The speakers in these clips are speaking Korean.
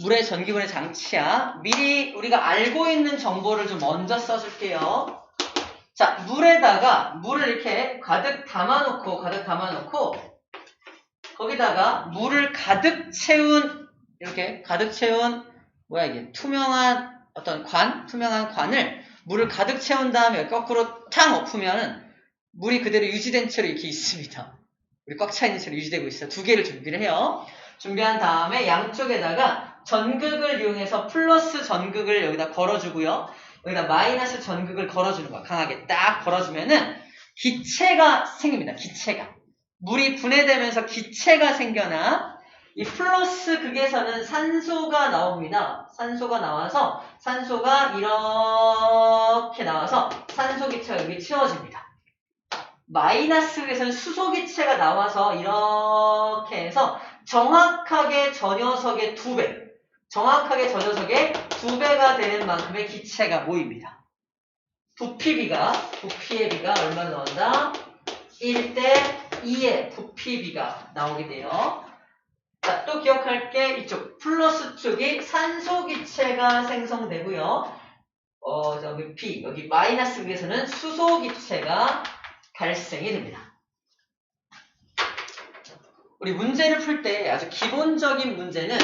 물의 전기분해 장치야. 미리 우리가 알고 있는 정보를 좀 먼저 써줄게요. 자, 물을 이렇게 가득 담아놓고, 거기다가 물을 가득 채운, 이렇게 가득 채운, 뭐야 이게, 투명한 관을 물을 가득 채운 다음에 거꾸로 탕 엎으면은 물이 그대로 유지된 채로 이렇게 있습니다. 우리 꽉 차 있는 채로 유지되고 있어요. 두 개를 준비를 해요. 준비한 다음에 양쪽에다가 전극을 이용해서 플러스 전극을 여기다 걸어주고요. 여기다 마이너스 전극을 걸어주는 거야. 강하게 딱 걸어주면은 기체가 생깁니다. 기체가. 물이 분해되면서 기체가 생겨나 이 플러스 극에서는 산소가 나옵니다. 산소가 나와서 산소가 이렇게 나와서 산소 기체가 여기 채워집니다. 마이너스 극에서는 수소 기체가 나와서 이렇게 해서 정확하게 저 녀석의 2배, 정확하게 저 녀석의 2배가 되는 만큼의 기체가 모입니다. 부피의 비가 얼마나 나온다? 1대2의 부피 비가 나오게 돼요. 자, 또 기억할 게 이쪽 플러스 쪽이 산소 기체가 생성되고요. 여기 마이너스 위에서는 수소 기체가 발생이 됩니다. 우리 문제를 풀 때 아주 기본적인 문제는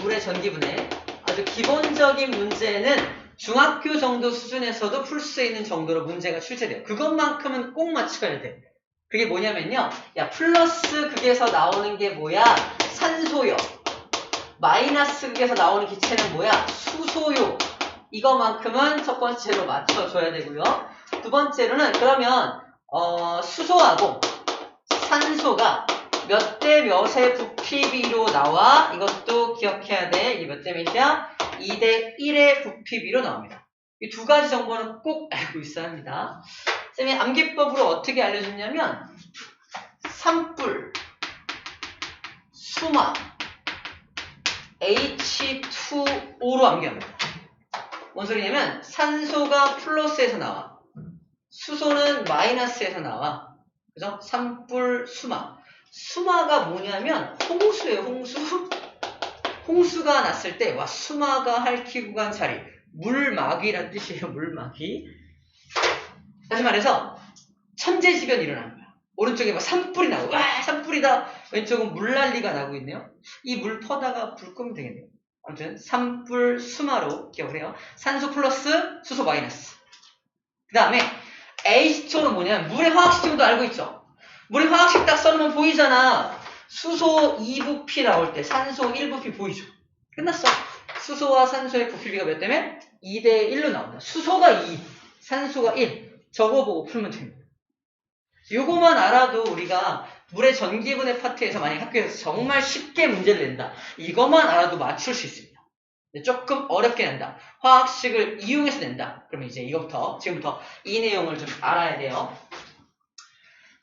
물의 전기분해, 아주 기본적인 문제는 중학교 정도 수준에서도 풀 수 있는 정도로 문제가 출제돼요. 그것만큼은 꼭 맞춰야 돼. 그게 뭐냐면요. 야, 플러스 극에서 나오는 게 뭐야? 산소요. 마이너스 극에서 나오는 기체는 뭐야? 수소요. 이거만큼은 첫 번째로 맞춰줘야 되고요. 두 번째로는 그러면 수소하고 산소가 몇 대 몇의 부피비로 나와? 이것도 기억해야 돼. 이게 몇 대 몇이야? 2대1의 부피비로 나옵니다. 이 두 가지 정보는 꼭 알고 있어야 합니다. 쌤이 암기법으로 어떻게 알려줬냐면 산불, 수마, H2O로 암기합니다. 뭔 소리냐면 산소가 플러스에서 나와. 수소는 마이너스에서 나와. 그죠? 산불, 수마. 수마가 뭐냐면 홍수예요, 홍수. 홍수가 났을 때 와, 수마가 핥히고 간 자리. 물막이란 뜻이에요, 물막이. 다시 말해서 천재지변이 일어나는 거야. 오른쪽에 막 산불이 나고 와, 산불이다. 왼쪽은 물난리가 나고 있네요. 이 물 퍼다가 불 끄면 되겠네요. 아무튼 산불, 수마로 기억을 해요. 산소 플러스 수소 마이너스. 그 다음에 H2O는 뭐냐면 물의 화학식정도 알고 있죠. 물의 화학식 딱 써놓으면 보이잖아. 수소 2부피 나올 때 산소 1부피 보이죠. 끝났어. 수소와 산소의 부피비가 몇 대면? 2대1로 나온다. 수소가 2, 산소가 1. 저거 보고 풀면 됩니다. 요거만 알아도 우리가 물의 전기분해 파트에서 만약 학교에서 정말 쉽게 문제를 낸다. 이것만 알아도 맞출 수 있습니다. 조금 어렵게 낸다. 화학식을 이용해서 낸다. 그러면 이제 지금부터 이 내용을 좀 알아야 돼요.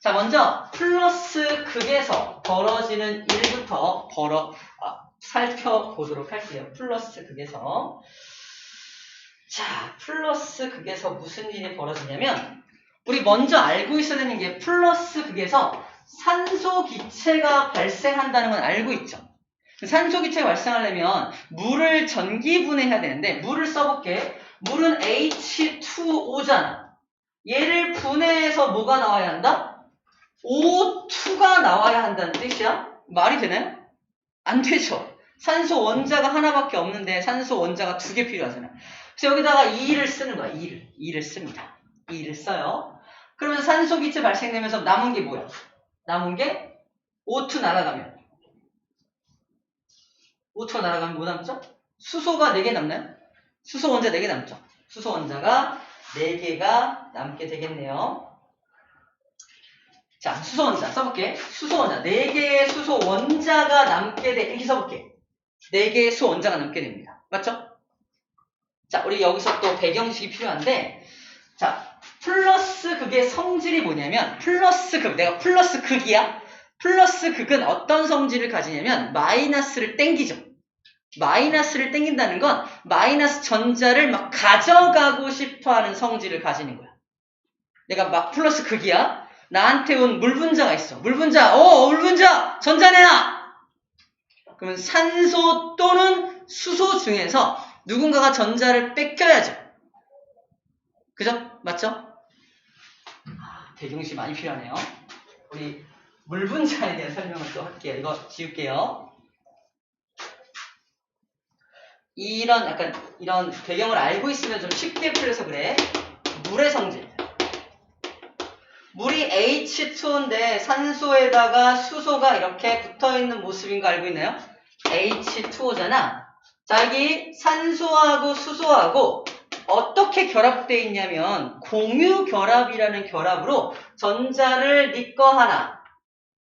자, 먼저 플러스 극에서 벌어지는 일부터 살펴보도록 할게요. 플러스 극에서. 자, 플러스 극에서 무슨 일이 벌어지냐면 우리 먼저 알고 있어야 되는 게 플러스 극에서 산소 기체가 발생한다는 건 알고 있죠. 산소 기체가 발생하려면 물을 전기 분해해야 되는데 물을 써볼게. 물은 H2O잖아. 얘를 분해해서 뭐가 나와야 한다? O2가 나와야 한다는 뜻이야? 말이 되나요? 안 되죠. 산소 원자가 하나밖에 없는데 산소 원자가 2개 필요하잖아. 그래서 여기다가 2를 쓰는 거야. 2를 씁니다. 2를 써요. 그러면 산소 기체 발생되면서 남은 게 뭐야? 남은 게 O2 날아가면 뭐 남죠? 수소가 4개 남나요? 수소 원자 4개 남죠. 수소 원자가 4개가 남게 되겠네요. 자, 수소 원자 써볼게. 수소 원자 4개의 수소 원자가 남게 돼. 이렇게 써볼게. 4개의 수소 원자가 남게 됩니다. 맞죠? 자, 우리 여기서 또 배경식이 필요한데, 자, 플러스 극의 성질이 뭐냐면 내가 플러스 극이야. 플러스 극은 어떤 성질을 가지냐면 마이너스를 땡기죠. 마이너스를 땡긴다는 건 마이너스 전자를 막 가져가고 싶어하는 성질을 가지는 거야. 내가 막 플러스 극이야. 나한테 온 물분자가 있어. 물분자 전자 내놔. 그러면 산소 또는 수소 중에서 누군가가 전자를 뺏겨야죠. 그죠? 맞죠? 대경시 많이 필요하네요. 우리 물 분자에 대한 설명을 또 할게요. 이거 지울게요. 이런 배경을 알고 있으면 좀 쉽게 풀려서 그래. 물의 성질. 물이 H2인데 산소에다가 수소가 이렇게 붙어있는 모습인 거 알고 있나요? H2O잖아. 자, 여기 산소하고 수소하고 어떻게 결합되어 있냐면 공유 결합이라는 결합으로 전자를 네 거 하나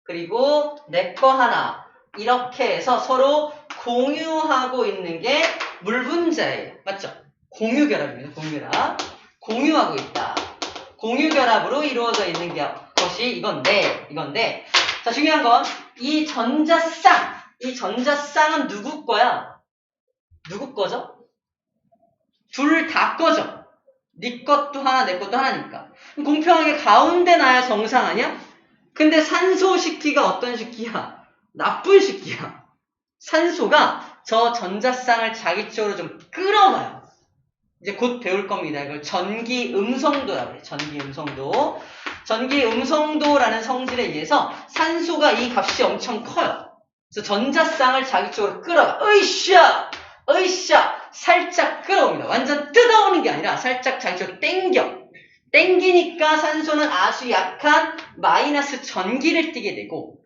그리고 내 거 하나 이렇게 해서 서로 공유하고 있는 게 물 분자예요. 맞죠? 공유 결합입니다. 공유 결합. 공유하고 있다. 공유 결합으로 이루어져 있는 것이 이건데 자, 중요한 건 이 전자쌍은 누구 거야? 누구 거죠? 둘 다 거죠. 네 것도 하나 내 것도 하나니까 공평하게 가운데 놔야 정상 아니야? 근데 산소 식기가 어떤 식기야? 나쁜 식기야. 산소가 저 전자쌍을 자기 쪽으로 좀 끌어가요. 이제 곧 배울 겁니다. 이걸 전기음성도라고 해요. 전기음성도. 전기음성도라는 성질에 의해서 산소가 이 값이 엄청 커요. 그래서 전자쌍을 자기 쪽으로 끌어가. 으이샤! 살짝 끌어옵니다. 완전 뜯어오는 게 아니라 살짝 자기 쪽으로 땡기니까 산소는 아주 약한 마이너스 전기를 띠게 되고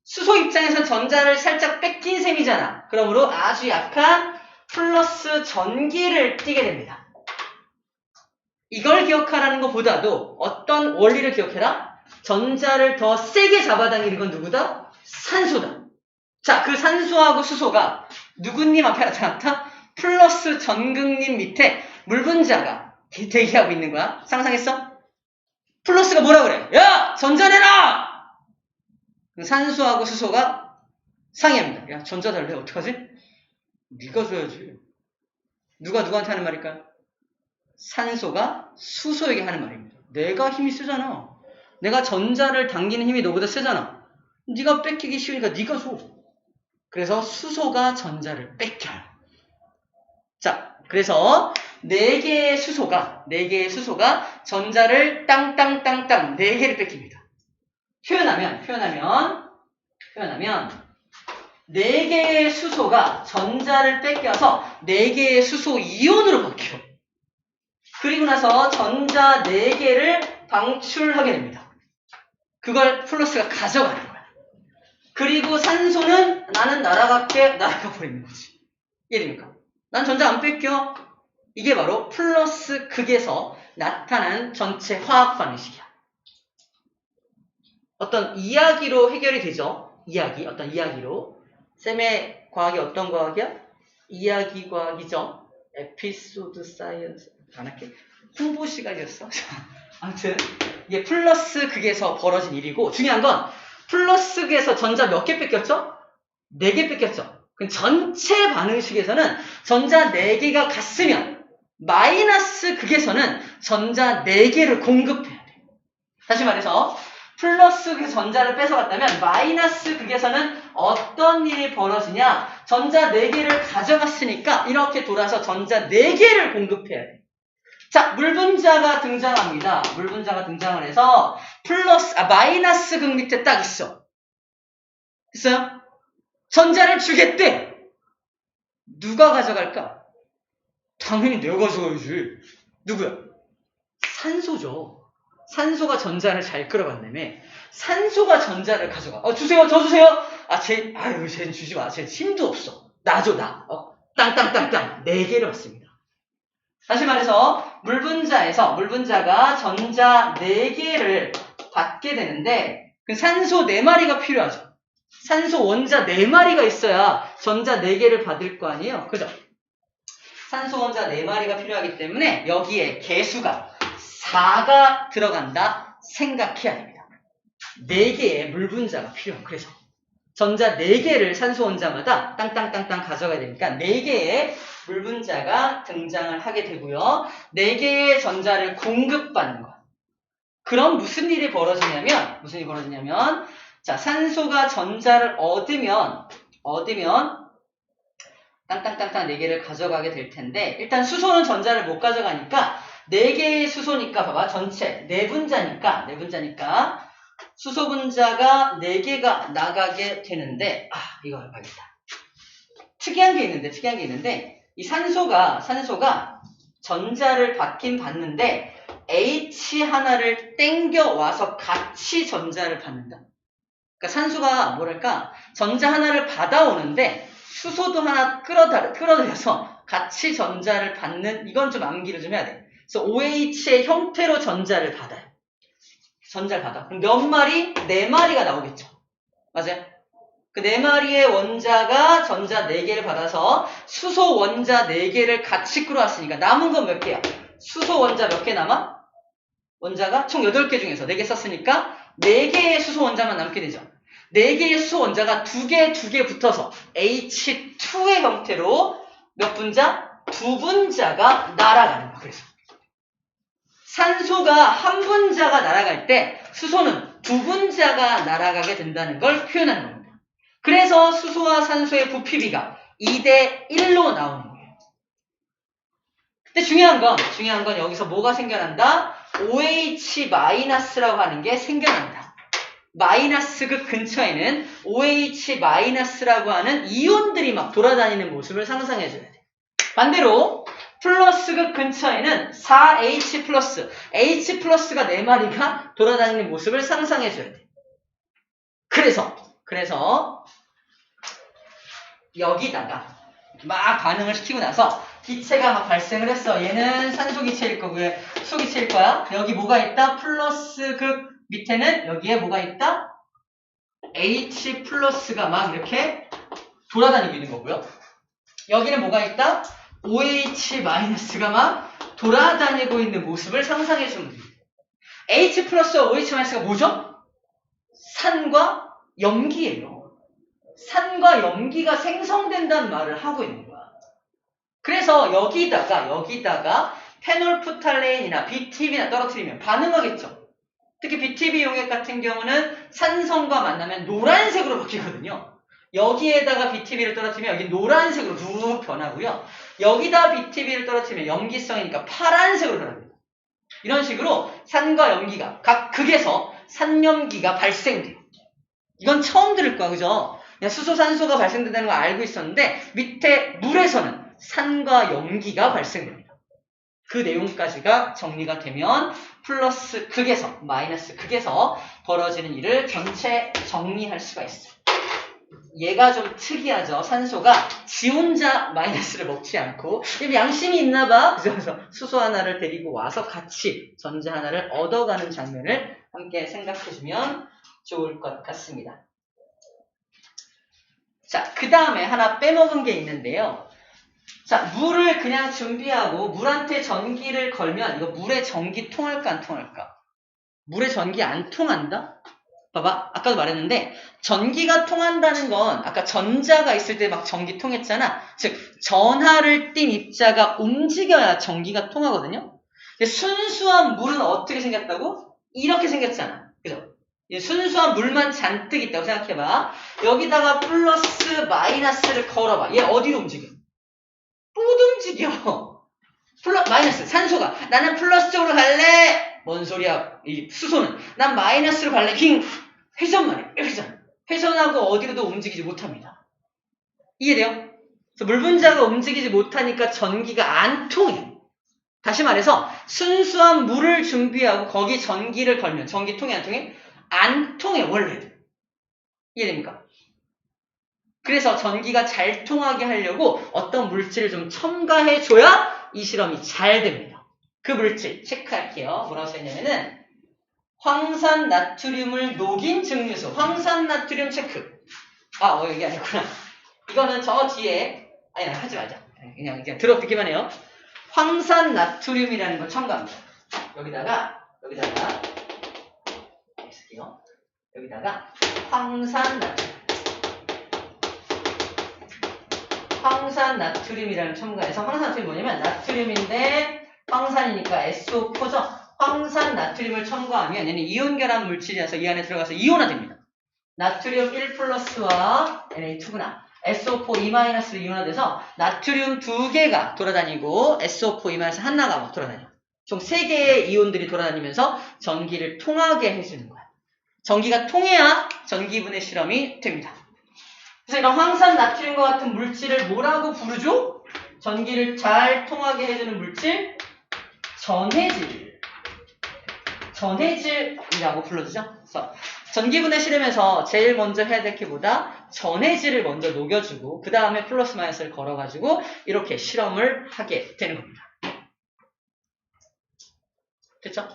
수소 입장에서는 전자를 살짝 뺏긴 셈이잖아. 그러므로 아주 약한 플러스 전기를 띠게 됩니다. 이걸 기억하라는 것보다도 어떤 원리를 기억해라? 전자를 더 세게 잡아당기는 건 누구다? 산소다. 자, 그 산소하고 수소가 누구님 앞에 나타났다? 플러스 전극님 밑에 물 분자가 대기하고 있는 거야. 상상했어? 플러스가 뭐라 그래? 야! 전자 내놔! 산소하고 수소가 상의합니다. 야, 전자 달래. 어떡하지? 네가 줘야지. 누가 누구한테 하는 말일까요? 산소가 수소에게 하는 말입니다. 내가 힘이 세잖아. 내가 전자를 당기는 힘이 너보다 세잖아. 네가 뺏기기 쉬우니까 네가 줘. 그래서 수소가 전자를 뺏겨요. 자, 그래서 4개의 수소가 전자를 땅땅땅땅 4개를 뺏깁니다. 표현하면 4개의 수소가 전자를 뺏겨서 4개의 수소 이온으로 바뀌어. 그리고 나서 전자 4개를 방출하게 됩니다. 그걸 플러스가 가져가는 거야. 그리고 산소는 나는 날아가 버리는 거지. 이해됩니까? 난 전자 안 뺏겨. 이게 바로 플러스 극에서 나타나는 전체 화학 방식이야. 어떤 이야기로 해결이 되죠. 어떤 이야기로. 쌤의 과학이 어떤 과학이야? 이야기 과학이죠. 에피소드 사이언스. 안 할게. 홍보 시간이었어. 아무튼 이게 플러스 극에서 벌어진 일이고 중요한 건 플러스 극에서 전자 몇 개 뺏겼죠? 4개 뺏겼죠. 그럼 전체 반응식에서는 전자 4개가 갔으면 마이너스 극에서는 전자 4개를 공급해야 돼. 다시 말해서 플러스 극에서 전자를 뺏어갔다면 마이너스 극에서는 어떤 일이 벌어지냐? 전자 4개를 가져갔으니까 이렇게 돌아서 전자 4개를 공급해야 돼. 자, 물 분자가 등장합니다. 물 분자가 등장을 해서 마이너스 극 밑에 딱 있어. 됐어요? 전자를 주겠대. 누가 가져갈까? 당연히 내가 가져가야지. 누구야? 산소죠. 산소가 전자를 잘 끌어간다며. 산소가 전자를 가져가. 주세요, 저 주세요. 쟤는 주지 마. 쟤는 힘도 없어. 나 줘, 나. 땅땅땅땅. 4개를 받습니다. 다시 말해서 물 분자가 전자 4개를 받게 되는데 그 산소 4마리가 필요하죠. 산소 원자 4마리가 있어야 전자 4개를 받을 거 아니에요. 그죠? 산소 원자 4마리가 필요하기 때문에 여기에 개수가 4가 들어간다 생각해야 됩니다. 4개의 물 분자가 필요해요. 그래서 전자 4개를 산소 원자마다 땅땅땅땅 가져가야 되니까 4개의 물 분자가 등장을 하게 되고요. 4개의 전자를 공급받는 것. 그럼 무슨 일이 벌어지냐면 자, 산소가 전자를 얻으면 얻으면 땅땅땅땅 4개를 가져가게 될 텐데 일단 수소는 전자를 못 가져가니까 4개의 수소니까 봐봐 전체 4분자니까 수소 분자가 4개가 나가게 되는데 이거 알겠다. 특이한 게 있는데 이 산소가 전자를 받긴 받는데 H 하나를 땡겨 와서 같이 전자를 받는다. 그러니까 산소가 뭐랄까 전자 하나를 받아오는데 수소도 하나 끌어들여서 같이 전자를 받는 이건 좀 암기를 좀 해야 돼. 그래서 OH의 형태로 전자를 받아요. 전자를 받아. 그럼 몇 마리? 4마리가 나오겠죠. 맞아요? 그 4마리의 원자가 전자 4개를 받아서 수소 원자 4개를 같이 끌어왔으니까 남은 건 몇 개야? 수소 원자 몇 개 남아? 원자가 총 8개 중에서 4개 썼으니까 4개의 수소 원자만 남게 되죠. 4개의 수소 원자가 2개 붙어서 H2의 형태로 몇 분자? 2분자가 날아가는 거야. 그래서 산소가 한 분자가 날아갈 때 수소는 2분자가 날아가게 된다는 걸 표현하는 겁니다. 그래서 수소와 산소의 부피비가 2대1로 나오는 거예요. 근데 중요한 건 여기서 뭐가 생겨난다? OH-라고 하는 게 생겨난다. 마이너스 극 근처에는 OH-라고 하는 이온들이 막 돌아다니는 모습을 상상해줘야 돼. 반대로 플러스 극 근처에는 4H 플러스, H 플러스가 4마리가 돌아다니는 모습을 상상해줘야 돼. 그래서 여기다가 막 반응을 시키고 나서 기체가 막 발생을 했어. 얘는 산소 기체일 거고요. 수소 기체일 거야. 여기 뭐가 있다? 플러스 극 밑에는 여기에 뭐가 있다? H 플러스가 막 이렇게 돌아다니고 있는 거고요. 여기는 뭐가 있다? OH 마이너스가 막 돌아다니고 있는 모습을 상상해 주면 됩니다. H 플러스와 OH 마이너스가 뭐죠? 산과 염기예요. 산과 염기가 생성된다는 말을 하고 있는 거야. 그래서 여기다가 페놀프탈레인이나 BTB나 떨어뜨리면 반응하겠죠. 특히 BTB 용액 같은 경우는 산성과 만나면 노란색으로 바뀌거든요. 여기에다가 BTB를 떨어뜨리면 여기 노란색으로 쭉 변하고요. 여기다 BTB를 떨어뜨리면 염기성이니까 파란색으로 변합니다. 이런 식으로 산과 염기가 각 극에서 산염기가 발생돼요. 이건 처음 들을 거야, 그죠? 그냥 수소, 산소가 발생된다는 걸 알고 있었는데 밑에 물에서는 산과 염기가 발생됩니다. 그 내용까지가 정리가 되면 플러스 극에서 마이너스 극에서 벌어지는 일을 전체 정리할 수가 있어요. 얘가 좀 특이하죠. 산소가 지 혼자 마이너스를 먹지 않고 양심이 있나 봐. 그래서 수소 하나를 데리고 와서 같이 전자 하나를 얻어가는 장면을 함께 생각해주면 좋을 것 같습니다. 자, 그 다음에 하나 빼먹은 게 있는데요. 자, 물을 그냥 준비하고 물한테 전기를 걸면 이거 물에 전기 통할까 안 통할까? 물에 전기 안 통한다? 봐봐, 아까도 말했는데 전기가 통한다는 건 아까 전자가 있을 때 막 전기 통했잖아. 즉 전하를 띤 입자가 움직여야 전기가 통하거든요. 근데 순수한 물은 어떻게 생겼다고? 이렇게 생겼잖아. 그죠? 순수한 물만 잔뜩 있다고 생각해봐. 여기다가 플러스 마이너스를 걸어봐. 얘 어디로 움직여? 못 움직여. 마이너스 산소가 나는 플러스 쪽으로 갈래. 뭔 소리야? 이 수소는 난 마이너스로 갈래. 회전만 해. 회전하고 어디로도 움직이지 못합니다. 이해돼요? 그래서 물 분자가 움직이지 못하니까 전기가 안 통해. 다시 말해서 순수한 물을 준비하고 거기 전기를 걸면 전기 통해 안 통해? 안 통해 원래. 이해됩니까? 그래서 전기가 잘 통하게 하려고 어떤 물질을 좀 첨가해줘야 이 실험이 잘 됩니다. 그 물질 체크할게요. 뭐라고 써있냐면은 황산 나트륨을 녹인 증류소. 황산 나트륨 체크. 여기 아니구나. 이거는 저 뒤에 하지 말자. 그냥 들어듣기만 해요. 황산 나트륨이라는 걸 첨가합니다. 여기다가 황산 나트륨이라는 첨가해서 황산 나트륨이 뭐냐면 나트륨인데 황산이니까 SO4죠. 황산 나트륨을 첨가하면 얘는 이온 결합 물질이라서 이 안에 들어가서 이온화됩니다. 나트륨 1 플러스와 Na2구나. SO4 2-로 이온화돼서 나트륨 2개가 돌아다니고 SO4 2- 하나가 막 돌아다녀. 총 3개의 이온들이 돌아다니면서 전기를 통하게 해주는 거야. 전기가 통해야 전기분해 실험이 됩니다. 그래서 이런 황산 나트륨과 같은 물질을 뭐라고 부르죠? 전기를 잘 통하게 해주는 물질, 전해질이라고 불러주죠. 그래서 전기분해 실험에서 제일 먼저 해야 될 게 뭐다? 전해질을 먼저 녹여주고 그 다음에 플러스 마이너스를 걸어가지고 이렇게 실험을 하게 되는 겁니다. 됐죠?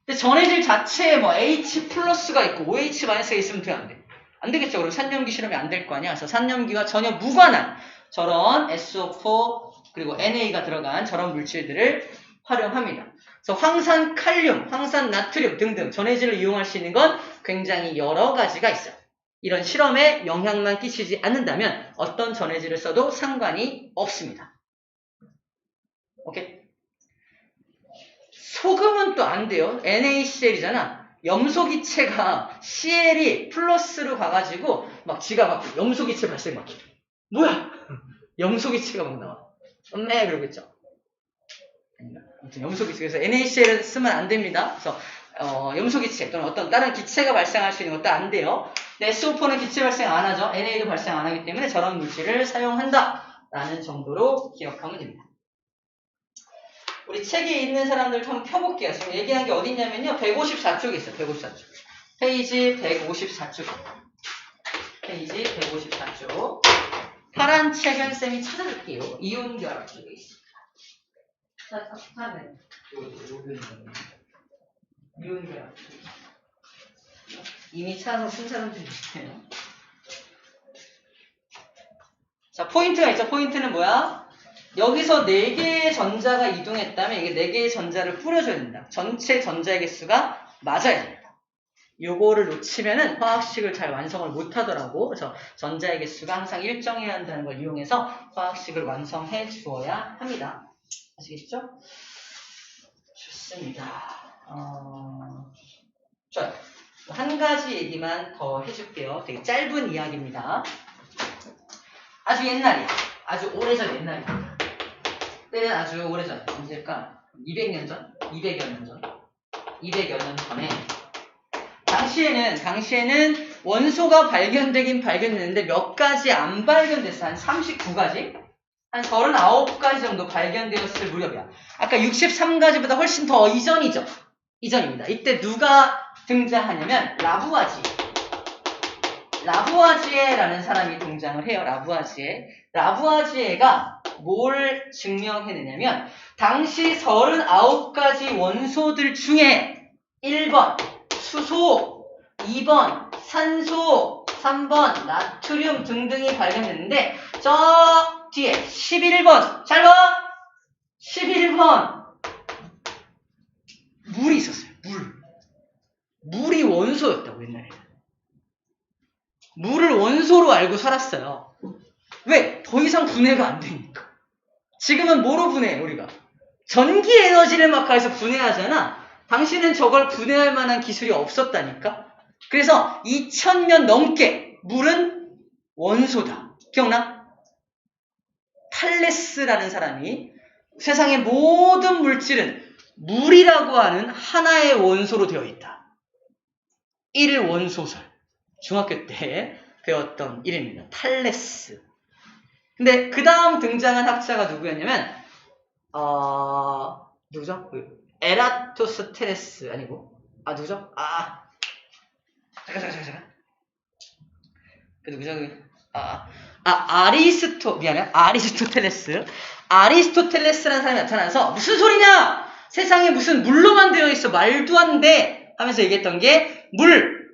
근데 전해질 자체에 뭐 H 플러스가 있고 OH 마이너스가 있으면 돼, 안 돼? 안 되겠죠. 그럼 산염기 실험이 안 될 거 아니야. 그래서 산염기와 전혀 무관한 저런 SO4 그리고 NA가 들어간 저런 물질들을 활용합니다. 그래서 황산 칼륨, 황산 나트륨 등등 전해질을 이용할 수 있는 건 굉장히 여러 가지가 있어요. 이런 실험에 영향만 끼치지 않는다면 어떤 전해질을 써도 상관이 없습니다. 오케이? 소금은 또 안 돼요. NaCl이잖아. 염소기체가 CL이 플러스로 가가지고 막 지가 막 염소기체 발생 막 뭐야? 염소기체가 막 나와. 엄매 그러겠죠. 아무튼 염소기체. 그래서 NaCl을 쓰면 안 됩니다. 그래서 염소기체 또는 어떤 다른 기체가 발생할 수 있는 것도 안 돼요. SO4는 기체 발생 안 하죠. NA도 발생 안 하기 때문에 저런 물질을 사용한다. 라는 정도로 기억하면 됩니다. 우리 책에 있는 사람들 한번 펴볼게요. 지금 얘기한 게 어디 있냐면요. 154쪽에 있어요. 154쪽. 페이지 154쪽. 페이지 154쪽. 파란 책은 쌤이 찾아줄게요. 이온결합 쪽에 있습니다. 이온결합. 이미 찾아서 쓴 사람들이 있어요. 자, 포인트가 있죠. 포인트는 뭐야? 여기서 4개의 전자가 이동했다면 이게 4개의 전자를 뿌려줘야 된다. 전체 전자의 개수가 맞아야 됩니다. 요거를 놓치면은 화학식을 잘 완성을 못 하더라고. 그래서 전자의 개수가 항상 일정해야 한다는 걸 이용해서 화학식을 완성해 주어야 합니다. 아시겠죠? 좋습니다. 좋아요. 한 가지 얘기만 더 해줄게요. 되게 짧은 이야기입니다. 아주 옛날이야. 아주 오래전 옛날이야. 때는 아주 오래전. 언제일까? 200년 전? 200여 년 전? 200여 년 전에 당시에는 원소가 발견되긴 발견됐는데 몇 가지 안 발견됐어. 한 39가지? 한 39가지 정도 발견되었을 무렵이야. 아까 63가지보다 훨씬 더 이전이죠. 이전입니다. 이때 누가 등장하냐면 라부아지에라는 사람이 등장을 해요. 라부아지에가 뭘 증명해내냐면 당시 39가지 원소들 중에 1번 수소, 2번 산소, 3번 나트륨 등등이 발견됐는데 저 뒤에 11번 잘 봐! 11번 물이 있었어요. 물이 원소였다고 옛날에. 물을 원소로 알고 살았어요. 왜? 더 이상 분해가 안 되니까. 지금은 뭐로 분해해 우리가? 전기 에너지를 막 가해서 분해하잖아. 당시는 저걸 분해할 만한 기술이 없었다니까. 그래서 2000년 넘게 물은 원소다. 기억나? 탈레스라는 사람이 세상의 모든 물질은 물이라고 하는 하나의 원소로 되어 있다. 1원소설. 중학교 때 배웠던 이름입니다. 탈레스. 근데 그 다음 등장한 학자가 누구였냐면 누구죠? 에라토스테레스 아니고 누구죠? 잠깐. 그 누구죠? 아리스토텔레스라는 사람이 나타나서 무슨 소리냐? 세상에 무슨 물로만 되어 있어. 말도 안 돼. 하면서 얘기했던 게 물,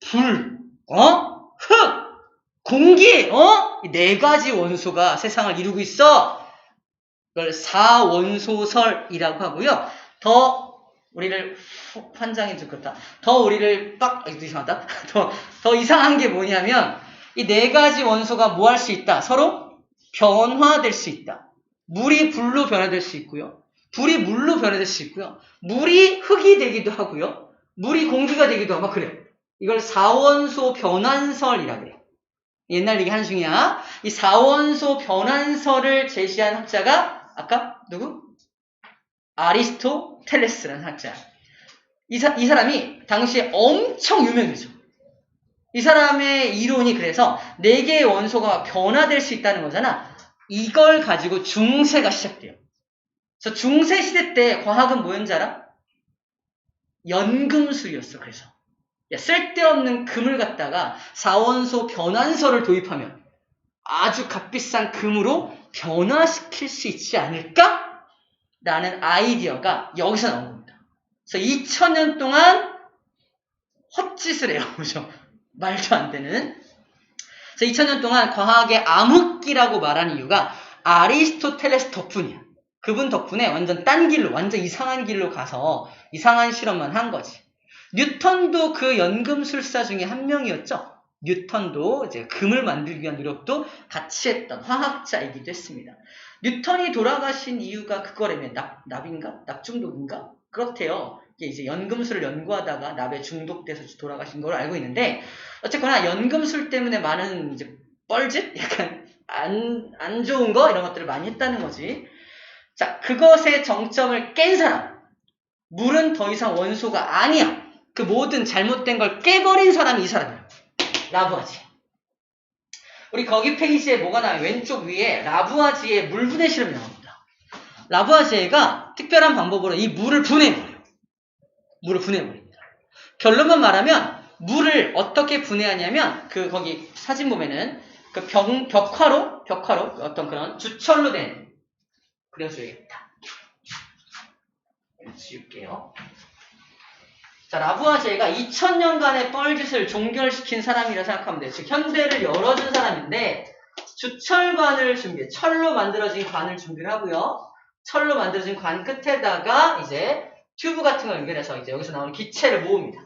불, 흙, 공기, 이 4가지 원소가 세상을 이루고 있어. 그걸 4원소설이라고 하고요. 더 우리를 환장해 줄겠다. 더 우리를 이상하다. 더 이상한 게 뭐냐면 이 4가지 원소가 뭐 할 수 있다? 서로 변화될 수 있다. 물이 불로 변화될 수 있고요. 불이 물로 변화될 수 있고요. 물이 흙이 되기도 하고요. 물이 공기가 되기도 하고 그래요. 이걸 4원소 변환설이라고 해요. 옛날 얘기 한중이야. 이 4원소 변환설을 제시한 학자가 아까 누구? 아리스토텔레스라는 학자. 이 사람이 당시에 엄청 유명해져. 이 사람의 이론이 그래서 4개의 원소가 변화될 수 있다는 거잖아. 이걸 가지고 중세가 시작돼요. 그래서 중세 시대 때 과학은 뭐였는지 알아? 연금술이었어. 그래서 쓸데없는 금을 갖다가 4원소 변환설을 도입하면 아주 값비싼 금으로 변화시킬 수 있지 않을까? 라는 아이디어가 여기서 나온 겁니다. 그래서 2000년 동안 헛짓을 해요. 그죠? 말도 안 되는. 그래서 2000년 동안 과학의 암흑기라고 말하는 이유가 아리스토텔레스 덕분이야. 그분 덕분에 완전 딴 길로, 완전 이상한 길로 가서 이상한 실험만 한 거지. 뉴턴도 그 연금술사 중에 한 명이었죠. 뉴턴도 이제 금을 만들기 위한 노력도 같이 했던 화학자이기도 했습니다. 뉴턴이 돌아가신 이유가 그거라면 납인가? 납중독인가? 그렇대요. 이게 이제 연금술을 연구하다가 납에 중독돼서 돌아가신 걸로 알고 있는데, 어쨌거나 연금술 때문에 많은 이제 뻘짓? 약간 안 좋은 거? 이런 것들을 많이 했다는 거지. 자, 그것의 정점을 깬 사람. 물은 더 이상 원소가 아니야. 그 모든 잘못된 걸 깨버린 사람이 이 사람이야. 라부아지에. 우리 거기 페이지에 뭐가 나와요? 왼쪽 위에 라부아지에 물 분해 실험이 나옵니다. 라부아지에가 특별한 방법으로 이 물을 분해해버려요. 물을 분해해버립니다. 결론만 말하면 물을 어떻게 분해하냐면 거기 사진 보면은 그 벽화로 어떤 그런 주철로 된 그려줘야겠다. 지울게요. 자, 라부아제가 2000년간의 뻘짓을 종결시킨 사람이라 생각하면 돼요. 즉 현대를 열어준 사람인데 주철관을 준비해. 철로 만들어진 관을 준비를 하고요. 철로 만들어진 관 끝에다가 이제 튜브 같은 걸 연결해서 이제 여기서 나오는 기체를 모읍니다.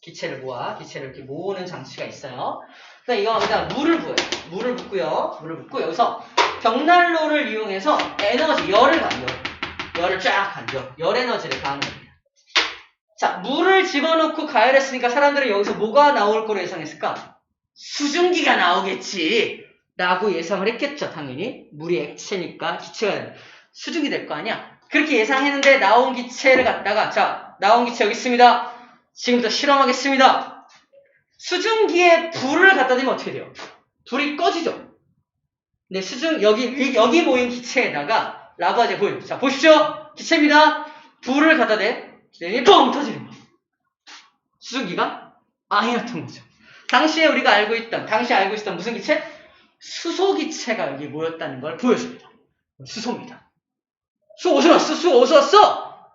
기체를 이렇게 모으는 장치가 있어요. 그래서 이거에다 물을 부어요. 물을 붓고 여기서 벽난로를 이용해서 열을 가요. 열을 쫙 가요. 열 에너지를 가하는 겁니다. 자, 물을 집어넣고 가열했으니까 사람들은 여기서 뭐가 나올 거로 예상했을까? 수증기가 나오겠지 라고 예상을 했겠죠. 당연히 물이 액체니까 기체가 수증기 될 거 아니야. 그렇게 예상했는데 나온 기체를 갖다가 자, 나온 기체 여기 있습니다. 지금부터 실험하겠습니다. 수증기에 불을 갖다 대면 어떻게 돼요? 불이 꺼지죠. 근데 여기 모인 기체에다가 라부아제 보여요. 자, 보십시오. 기체입니다. 불을 갖다 대 뻥 터지는 거예요. 수증기가 아니었던 거죠. 당시에 알고 있었던 무슨 기체? 수소기체가 여기 모였다는 걸 보여줍니다. 수소입니다. 수 어디서 왔어? 수 어디서 왔어?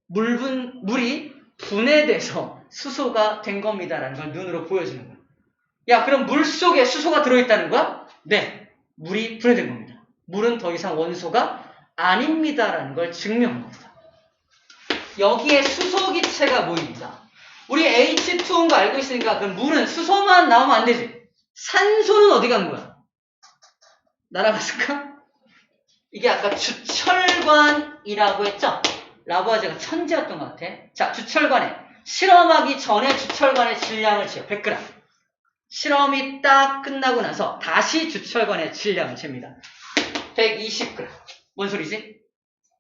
물이 분해돼서 수소가 된 겁니다라는 걸 눈으로 보여주는 거예요. 야, 그럼 물 속에 수소가 들어있다는 거야? 네. 물이 분해된 겁니다. 물은 더 이상 원소가 아닙니다라는 걸 증명한 겁니다. 여기에 수소기체가 모입니다. 우리 H2O인 거 알고 있으니까 그럼 물은 수소만 나오면 안 되지. 산소는 어디 간 거야? 날아갔을까? 이게 아까 주철관이라고 했죠? 라부아제가 천재였던 것 같아. 자, 주철관에 실험하기 전에 주철관의 질량을 재요. 100g. 실험이 딱 끝나고 나서 다시 주철관의 질량을 잽니다. 120g. 뭔 소리지?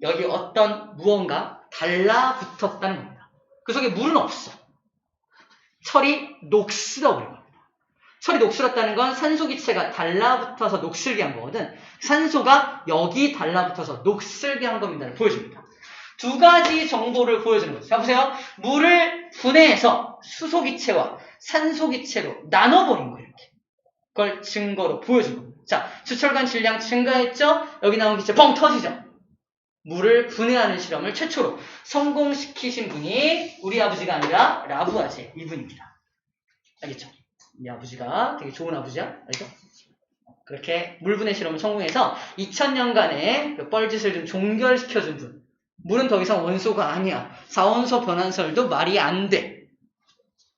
여기 어떤 무언가 달라붙었다는 겁니다. 그 속에 물은 없어. 철이 녹슬어 버린 겁니다. 철이 녹슬었다는 건 산소 기체가 달라붙어서 녹슬게 한 거거든. 산소가 여기 달라붙어서 녹슬게 한 겁니다를 보여줍니다. 두 가지 정보를 보여주는 거죠. 자, 보세요. 물을 분해해서 수소 기체와 산소 기체로 나눠버린 거예요. 이렇게. 그걸 증거로 보여준 겁니다. 자, 주철관 질량 증가했죠? 여기 나온 기체 뻥 터지죠? 물을 분해하는 실험을 최초로 성공시키신 분이 우리 아버지가 아니라 라부아제 이분입니다. 알겠죠? 이 아버지가 되게 좋은 아버지야. 알죠? 그렇게 물 분해 실험을 성공해서 2000년간의 그 뻘짓을 좀 종결시켜준 분. 물은 더 이상 원소가 아니야. 4원소 변환설도 말이 안 돼.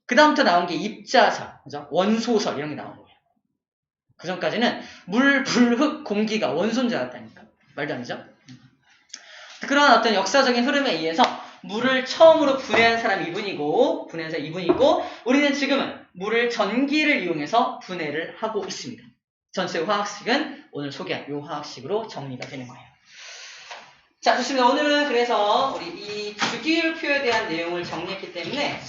그 다음부터 나온 게 입자설, 그죠? 원소설 이런 게 나온 거예요. 그 전까지는 물, 불, 흙, 공기가 원소인 줄 알았다니까. 말도 안 되죠? 그런 어떤 역사적인 흐름에 의해서 물을 처음으로 분해한 사람이 이분이고, 우리는 지금은 물을 전기를 이용해서 분해를 하고 있습니다. 전체 화학식은 오늘 소개한 이 화학식으로 정리가 되는 거예요. 자, 좋습니다. 오늘은 그래서 우리 이 주기율표에 대한 내용을 정리했기 때문에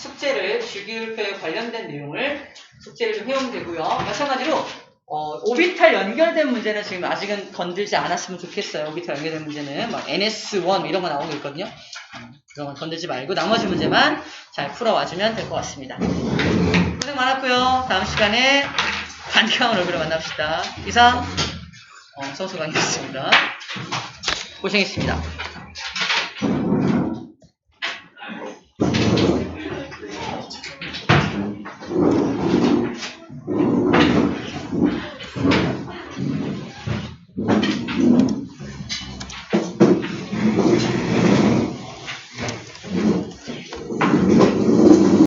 주기율표에 관련된 내용을 숙제를 좀 해오면 되고요. 마찬가지로 오비탈 연결된 문제는 지금 아직은 건들지 않았으면 좋겠어요. 오비탈 연결된 문제는 막 NS1 이런 거 나오고 있거든요. 그런 건 건들지 말고 나머지 문제만 잘 풀어와주면 될 것 같습니다. 고생 많았고요. 다음 시간에 반가운 얼굴로 만납시다. 이상 성수강이었습니다. 고생했습니다.